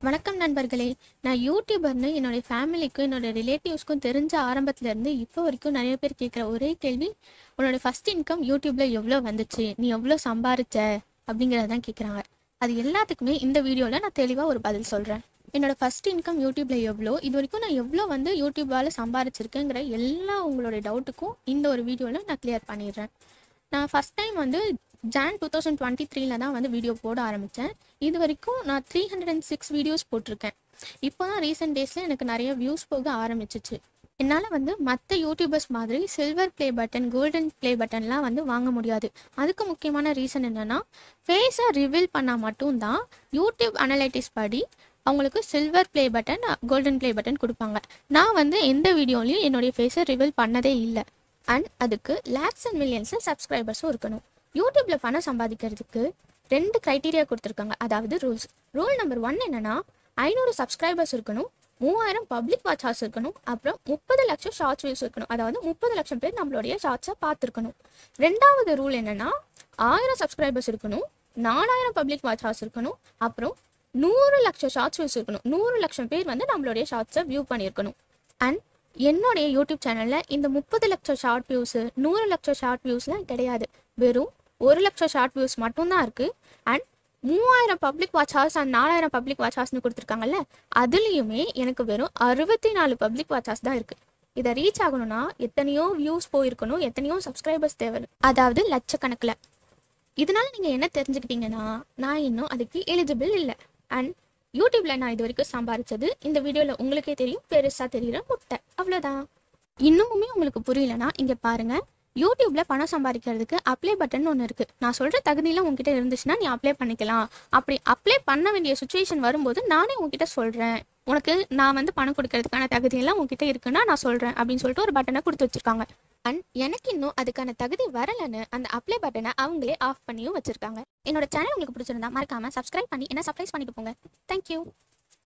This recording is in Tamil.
வணக்கம் நண்பர்களே. நான் யூடியூபர்னு என்னோட ஃபேமிலிக்கும் என்னோட ரிலேட்டிவ்ஸ்க்கும் தெரிஞ்ச ஆரம்பத்துலேருந்து இப்போ வரைக்கும் நிறைய பேர் கேட்குற ஒரே கேள்வி, உன்னோட ஃபர்ஸ்ட் இன்கம் யூடியூப்ல எவ்வளோ வந்துச்சு, நீ எவ்வளோ சம்பாரிச்ச அப்படிங்கிறதான் கேட்குறாங்க. அது எல்லாத்துக்குமே இந்த வீடியோவில் நான் தெளிவாக ஒரு பதில் சொல்கிறேன். என்னோட ஃபர்ஸ்ட் இன்கம் யூடியூப்ல எவ்வளோ, இது வரைக்கும் நான் எவ்வளோ யூடியூபால் சம்பாரிச்சிருக்கேங்கிற எல்லா உங்களோட டவுட்டுக்கும் இந்த ஒரு வீடியோவில் நான் கிளியர் பண்ணிடுறேன். நான் ஃபர்ஸ்ட் டைம் ஜான் 2023 தான் வீடியோ போட ஆரம்பித்தேன். இது வரைக்கும் நான் 306 வீடியோஸ் போட்டிருக்கேன். இப்போ தான் ரீசெண்ட் டேஸில் எனக்கு நிறைய வியூஸ் போக ஆரம்பிச்சிச்சு. என்னால் மற்ற யூடியூபர்ஸ் மாதிரி silver play button, golden play பட்டன்லாம் வாங்க முடியாது. அதுக்கு முக்கியமான ரீசன் என்னென்னா, ஃபேஸை ரிவீல் பண்ணால் மட்டும்தான் யூடியூப் அனலைட்டிக்ஸ் படி அவங்களுக்கு silver play button, golden play button கொடுப்பாங்க. நான் எந்த வீடியோலையும் என்னுடைய ஃபேஸை ரிவீல் பண்ணதே இல்லை. அண்ட் அதுக்கு லேக்ஸ் அண்ட் மில்லியன்ஸில் சப்ஸ்கிரைபர்ஸும் இருக்கணும். யூடியூப்பில் பணம் சம்பாதிக்கிறதுக்கு 2 க்ரைட்டீரியா கொடுத்துருக்காங்க, அதாவது ரூல்ஸ். ரூல் நம்பர் 1 என்னென்னா, 500 சப்ஸ்கிரைபர்ஸ் இருக்கணும், 3000 பப்ளிக் வாட்ச் ஹவர்ஸ் இருக்கணும், அப்புறம் 30 லட்சம் ஷார்ட்ஸ் வியூஸ் இருக்கணும். அதாவது 30 லட்சம் பேர் நம்மளுடைய ஷார்ட்ஸை பார்த்துருக்கணும். 2வது ரூல் என்னென்னா, 1000 சப்ஸ்கிரைபர்ஸ் இருக்கணும், 4000 பப்ளிக் வாட்ச் ஹவர்ஸ் இருக்கணும், அப்புறம் 100 லட்சம் ஷார்ட்ஸ் வியூஸ் இருக்கணும். 100 லட்சம் பேர் நம்மளுடைய ஷார்ட்ஸை வியூ பண்ணியிருக்கணும். அண்ட் என்னுடைய யூடியூப் சேனலில் இந்த 30 லட்சம் ஷார்ட் வியூஸு, 100 லட்சம் ஷார்ட் வியூஸ்லாம் கிடையாது. வெறும் 1 லட்சம் ஷார்ட் வியூஸ் மட்டும்தான் இருக்குது. And 3000 public watch hours and 4000 public watch ஹவர்ஸ்னு கொடுத்துருக்காங்கல்ல, அதுலேயுமே எனக்கு வெறும் 64 பப்ளிக் வாட்ச் ஹவர்ஸ் தான் இருக்குது. இதை ரீச் ஆகணும்னா எத்தனையோ வியூஸ் போயிருக்கணும், எத்தனையோ சப்ஸ்கிரைபர்ஸ் தேவை, அதாவது லட்சக்கணக்கில். இதனால நீங்கள் என்ன தெரிஞ்சுக்கிட்டீங்கன்னா, நான் இன்னும் அதுக்கு எலிஜிபிள் இல்லை. அண்ட் யூடியூப்ல நான் இது வரைக்கும் சம்பாதிச்சது இந்த வீடியோவில் உங்களுக்கே தெரியும், பெருசாக தெரியுற முட்டை, அவ்வளோதான். இன்னுமே உங்களுக்கு புரியலன்னா இங்கே பாருங்க, யூடியூப்ல பணம் சம்பாதிக்கிறதுக்கு அப்ளை பட்டன் ஒன்று இருக்கு. நான் சொல்ற தகுதியெல்லாம் உங்ககிட்ட இருந்துச்சுன்னா நீ அப்ளை பண்ணிக்கலாம். அப்படி அப்ளை பண்ண வேண்டிய சுச்சுவேஷன் வரும்போது நானே உங்ககிட்ட சொல்றேன், உனக்கு நான் பணம் கொடுக்கறதுக்கான தகுதியெல்லாம் உங்ககிட்ட இருக்குன்னா நான் சொல்றேன் அப்படின்னு சொல்லிட்டு ஒரு பட்டனை கொடுத்து வச்சிருக்காங்க. அண்ட் எனக்கு இன்னும் அதுக்கான தகுதி வரலன்னு அந்த அப்ளை பட்டனை அவங்களே ஆஃப் பண்ணியும் வச்சிருக்காங்க. என்னோட சேனல் உங்களுக்கு பிடிச்சிருந்தா மறக்காம சப்ஸ்கிரைப் பண்ணி என்ன சர்ப்ரைஸ் பண்ணிட்டு போங்க. தேங்க்யூ.